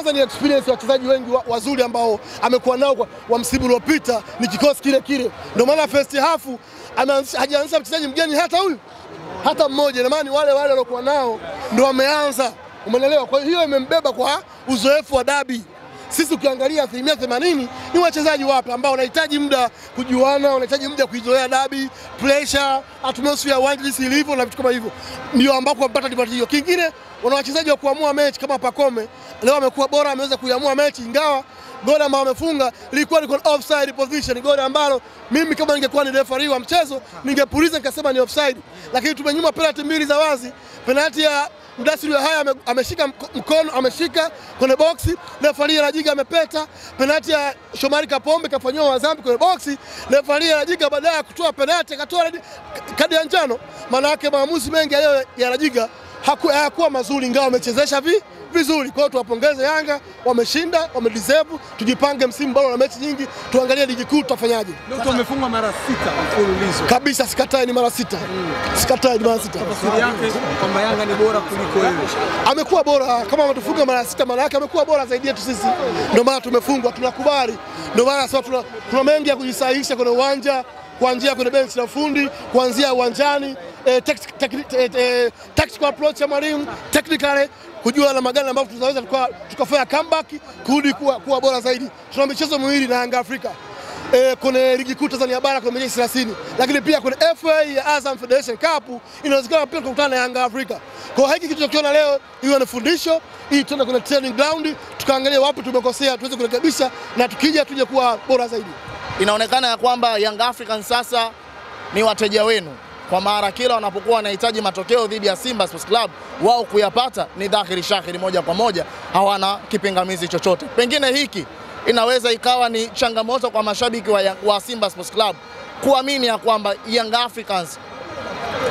kwanza ni experience ya wachezaji wengi wazuri ambao amekuwa nao wa msimu uliopita, ni kikosi kile kile. Ndio maana first half hajaanza mchezaji mgeni hata mmoja, na maana wale waliokuwa nao ndio wameanza, umeelewa? Kwa hiyo imembeba kwa uzoefu wa dabi. Sisi ukiangalia 80% ni wachezaji wapya ambao wanahitaji muda kujuana, wanahitaji muda kuizoea dabi, pressure, atmosphere ya uwanja jinsi ilivyo na vitu kama hivyo. Ndio ambapo wapata dipati hiyo. Kingine wana wachezaji wa kuamua mechi kama Pacome. Leo amekuwa bora, ameweza kuamua mechi, ingawa goli ambalo amefunga lilikuwa liko offside position, goli ambalo mimi kama ningekuwa ni referee wa mchezo ningepuliza nikasema ni offside. Lakini tumenyuma penalty mbili za wazi. Penalty ya Mdasiri haya ameshika mkono, ameshika kwenye boxi, referee anajiga amepeta. Penalty ya Shomari Kapombe kafanywa wazambi kwenye boxi, referee anajiga baadaye ya kutoa penalty akatoa kadi ya njano. Maana yake maamuzi mengi leo ya Rajiga hakuwa mazuri, ingawa amechezesha vizuri. Kwa hiyo tuwapongeze Yanga, wameshinda, wamedeserve. Tujipange msimu bora na mechi nyingi, tuangalie ligi kuu tutafanyaje. Ndio tumefungwa mara 6 mfululizo. Kabisa, sikatai ni mara 6. Sikatai ni mara 6. Tafsiri yake kwamba Yanga ni bora kuliko wewe. Amekuwa bora, kama ametufunga mara 6 maana yake amekuwa bora zaidi yetu sisi. Ndio maana tumefungwa, tunakubali. Ndio maana sasa tuna mengi ya kujisahihisha kwenye uwanja, kuanzia kwenye benchi la fundi, kuanzia uwanjani, tactical approach ya mwalimu, technically kujua na magani ambayo tunaweza tukafanya comeback kurudi kuwa bora zaidi. Tuna michezo miwili na Yanga Afrika. Kwenye ligi kuu Tanzania bara kwa mechi 30, lakini pia kwenye FA ya Azam Federation Cup inawezekana pia kukutana na Yanga Afrika. Kwa hiki kitu tunakiona leo iwe ni fundisho, ili tuende kwenye training ground tukaangalie wapi tumekosea tuweze kurekebisha, na tukija tuje kuwa bora zaidi. Inaonekana ya kwamba Young Africans sasa ni wateja wenu, kwa mara kila wanapokuwa wanahitaji matokeo dhidi ya Simba Sports Club, wao kuyapata ni dhahiri shahiri moja kwa moja, hawana kipingamizi chochote. Pengine hiki inaweza ikawa ni changamoto kwa mashabiki wa Simba Sports Club kuamini ya kwamba Young Africans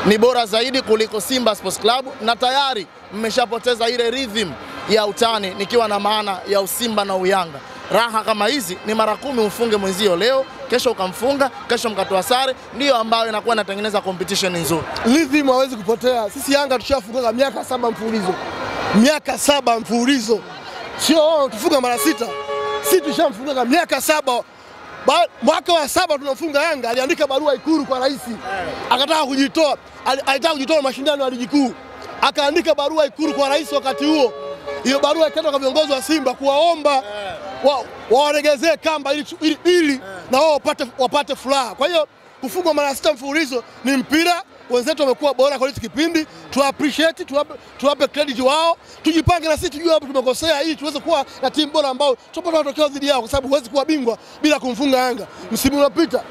ni bora zaidi kuliko Simba Sports Club, na tayari mmeshapoteza ile rhythm ya utani, nikiwa na maana ya usimba na uyanga. Raha kama hizi ni mara 10 ufunge mwenzio leo, kesho ukamfunga, kesho mkatoa sare, ndio ambayo inakuwa inatengeneza competition nzuri. Rhythm hawezi kupotea. Sisi Yanga tushafunga miaka 7 mfululizo. Miaka 7 mfululizo. Sio tufunga mara 6. Sisi tushamfunga miaka 7. Mwaka wa 7 tunafunga Yanga, aliandika barua Ikulu kwa rais. Akataka kujitoa, alitaka kujitoa mashindano ya ligi kuu. Akaandika barua Ikulu kwa rais wakati huo. Hiyo barua ikaenda kwa viongozi wa Simba kuwaomba waregezee kamba ili na wao wapate furaha. Kwa hiyo kufungwa mara 6 mfululizo ni mpira. Wenzetu wamekuwa bora kwa hicho kipindi, tu appreciate, tuwape credit wao, tujipange na sisi tujue hapo tumekosea ili tuweze kuwa na timu bora ambao tupate matokeo dhidi yao, kwa sababu huwezi kuwa bingwa bila kumfunga Yanga. Msimu uliopita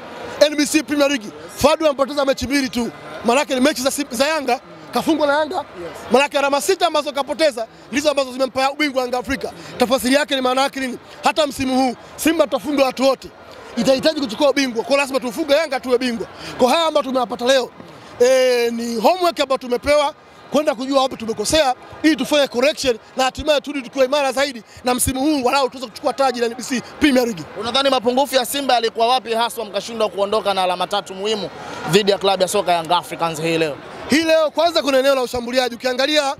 NBC Premier League Fadu amepoteza mechi 2 tu. Maana yake ni mechi za Yanga kafungwa na Yanga. Maana yake alama 6 ambazo kapoteza ndizo ambazo zimempa ubingwa Yanga Afrika. Tafasiri yake ni maana yake nini? Hata msimu huu Simba tutafunga watu wote, itahitaji kuchukua ubingwa, kwa lazima tufunge Yanga tuwe bingwa. Kwa haya ambayo tumeyapata leo ni homework ambayo tumepewa kwenda kujua wapi tumekosea ili tufanye correction na hatimaye turudi tukiwa imara zaidi, na msimu huu walau tuweze kuchukua taji la NBC Premier League. Unadhani mapungufu ya Simba yalikuwa wapi haswa mkashindwa kuondoka na alama 3 muhimu dhidi ya klabu ya soka Young Africans hii leo? Hii leo kwanza kuna eneo la ushambuliaji. Ukiangalia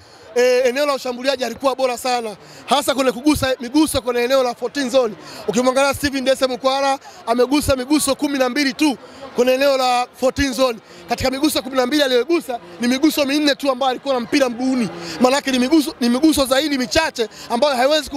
eneo la ushambuliaji alikuwa bora sana, hasa kwenye kugusa miguso kwenye eneo la 14 zone. Ukimwangalia Steven Dese Mkwara amegusa miguso 12 tu kwenye eneo la 14 zone. Katika miguso 12 aliyogusa ni miguso 4 tu ambayo alikuwa na mpira mguuni. Maana yake ni miguso zaidi michache ambayo haiwezi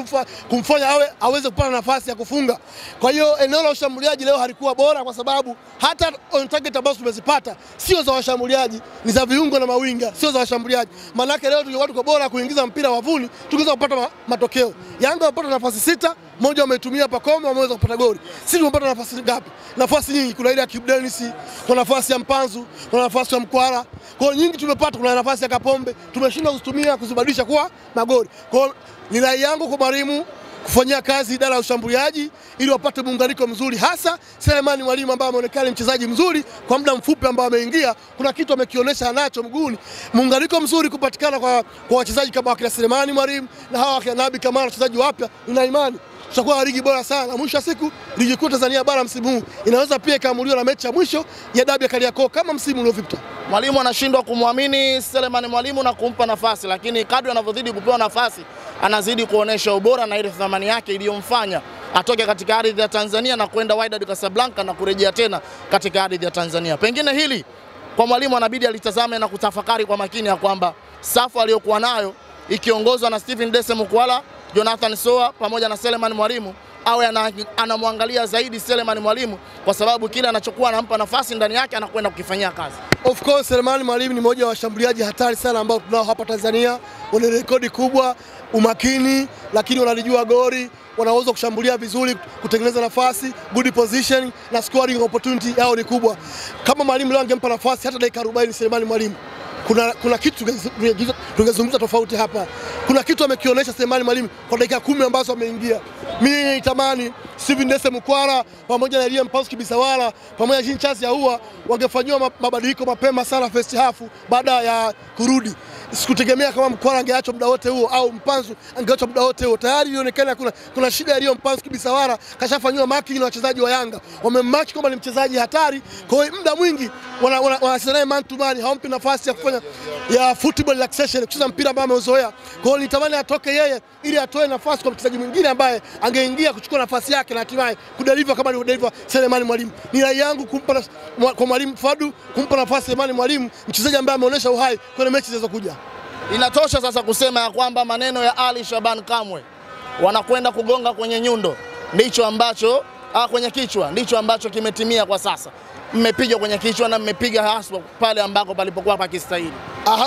kumfanya aweze kupata nafasi ya kufunga. Kwa hiyo eneo la ushambuliaji leo halikuwa bora, kwa sababu hata on target ambazo tumezipata sio za washambuliaji, ni za viungo na mawinga, sio za washambuliaji. Maana yake leo tulikuwa tuko bora kuingiza mpira wavuni, tungeweza kupata matokeo. Yanga wamepata nafasi 6, moja wametumia Pacome, wameweza kupata goli. Sisi tumepata nafasi ngapi? Nafasi nyingi. Kuna ile ya Kibu Denis, kuna nafasi ya Mpanzu, kuna nafasi ya Mkwara. Kwa hiyo nyingi tumepata. Kuna nafasi ya Kapombe, tumeshindwa kuzitumia kuzibadilisha kuwa magoli. Kwa hiyo ni rai yangu kwa mwalimu kufanyia kazi idara ya ushambuliaji ili wapate muunganiko mzuri, hasa Selemani Mwalimu ambaye ameonekana mchezaji mzuri kwa muda mfupi ambao ameingia. Kuna kitu amekionyesha anacho mguuni. Muunganiko mzuri kupatikana kwa wachezaji kama wakina Selemani Mwalimu na hawa wakina Nabi Kamara, wachezaji wapya, nina imani tutakuwa ligi bora sana. Mwisho wa siku ligi kuu Tanzania bara msimu huu inaweza pia ikaamuliwa na mechi ya mwisho ya dabi ya Kariakoo kama msimu uliopita. Mwalimu anashindwa kumwamini Selemani Mwalimu na kumpa nafasi, lakini kadri anavyozidi kupewa nafasi anazidi kuonesha ubora na ile thamani yake iliyomfanya atoke katika ardhi ya Tanzania na kwenda Wydad Casablanca na kurejea tena katika ardhi ya Tanzania. Pengine hili kwa mwalimu anabidi alitazame na kutafakari kwa makini ya kwamba safu aliyokuwa nayo ikiongozwa na Stephen Dese Mukwala, Jonathan Soa pamoja na Selemani Mwalimu awe anamwangalia zaidi Selemani Mwalimu, kwa sababu kile anachokuwa anampa nafasi ndani yake anakwenda kukifanyia kazi. Of course Selemani Mwalimu ni mmoja wa washambuliaji hatari sana ambao tunao hapa Tanzania. Wana rekodi kubwa, umakini, lakini wanalijua goli, wanaweza kushambulia vizuri, kutengeneza nafasi, good position na scoring opportunity yao ni kubwa. Kama Mwalimu leo angempa nafasi hata dakika 40 Selemani Mwalimu, kuna kitu tungezungumza tofauti hapa. Kuna kitu amekionyesha Selemani Mwalimu kwa dakika 10 ambazo ameingia. Mimi nitamani Stephen Dese Mukwala pamoja na Elie Mpanzu Kibisawala pamoja na Jean Charles Ahoua wangefanywa mabadiliko mapema sana first half baada ya kurudi. Sikutegemea kama Mukwala angeachwa muda wote huo au Mpanzu angeachwa muda wote huo. Tayari ilionekana kuna shida ya Elie Mpanzu Kibisawala, kashafanywa marking na wachezaji wa Yanga. Wamemmark kama ni mchezaji hatari, kwa hiyo muda mwingi wanacheza naye man to man, hawampi nafasi ya kufanya ya football relaxation, kucheza mpira ambao amezoea. Kwa hiyo nitamani atoke yeye ili atoe nafasi kwa mchezaji mwingine ambaye angeingia kuchukua nafasi yake na hatimaye kudeliver kama alideliver Selemani Mwalimu. Ni rai yangu kumpa kwa Mwalimu Fadu, kumpa nafasi Selemani Mwalimu, mchezaji ambaye ameonyesha uhai kwenye mechi zilizokuja. Inatosha sasa kusema ya kwamba maneno ya Ali Shaban Kamwe wanakwenda kugonga kwenye nyundo ndicho ambacho kwenye kichwa ndicho ambacho kimetimia kwa sasa. Mmepiga kwenye kichwa na mmepiga haswa pale ambako palipokuwa pakistahili.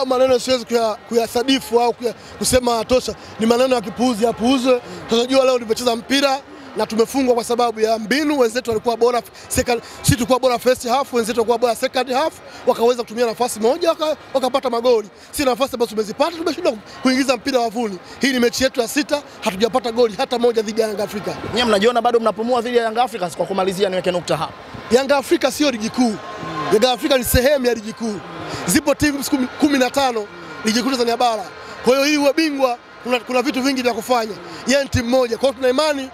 Maneno siwezi kuyasadifu au kusema tosha, ni maneno ya kipuuzi, yapuuzwe. Tunajua leo tumecheza mpira na tumefungwa kwa sababu ya mbinu. Wenzetu walikuwa bora second, sisi tulikuwa bora first half, wenzetu walikuwa bora second half, wakaweza kutumia nafasi moja wakapata magoli. Si nafasi ambazo tumezipata, tumeshindwa kuingiza mpira wavuni. Hii ni mechi yetu ya 6, hatujapata goli hata moja dhidi ya Yanga Afrika. Nyinyi mnajiona bado mnapumua dhidi ya Yanga Africans? Kwa kumalizia niweke nukta hapa. Yanga Afrika sio ligi kuu. Yanga Afrika ni sehemu ya ligi kuu. Zipo timu 15 ligi kuu Tanzania bara. Kwa hiyo hii ubingwa kuna vitu vingi vya kufanya. Yeye ni timu moja. Kwa hiyo tuna imani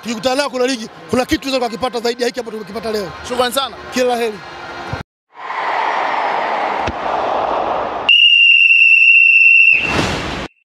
tukikutana nao kuna ligi, kuna kitu tunaweza kukipata zaidi ya hiki hapo tumekipata leo. Shukrani sana. Kila la heri.